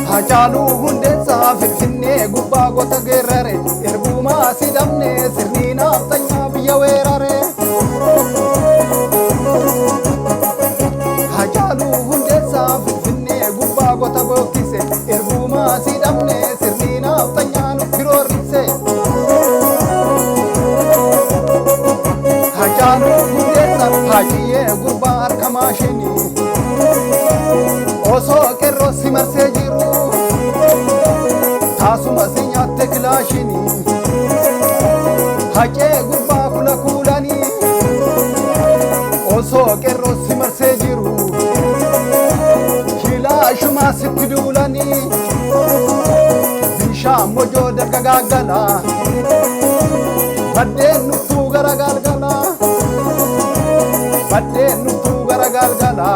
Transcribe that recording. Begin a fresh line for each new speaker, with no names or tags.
Haacaaluu hundeessaa Finfinnee gubbaa goota geerrare ergumaa si dhabne sirni naftanyaa biyya weerare. Haacaaluu hundeessaa Finfinnee gubbaa goota bookkise ergumaa si dhabne sirni naftanyaa nu firoorrise. Haacaaluu hundeessaa haajiyyee gurbaa harka maashinii osoo qeerroo si marsee jiru taasuma si nyaatte kilaashinii haqee gurbaa kula kuulanii osoo qeerroo si marsee jiru kilaashumaa sitti duulanii bishaan mojoo darga gaaggala baddeen nuttuu gara galgala baddeen nuttuu gara galgala.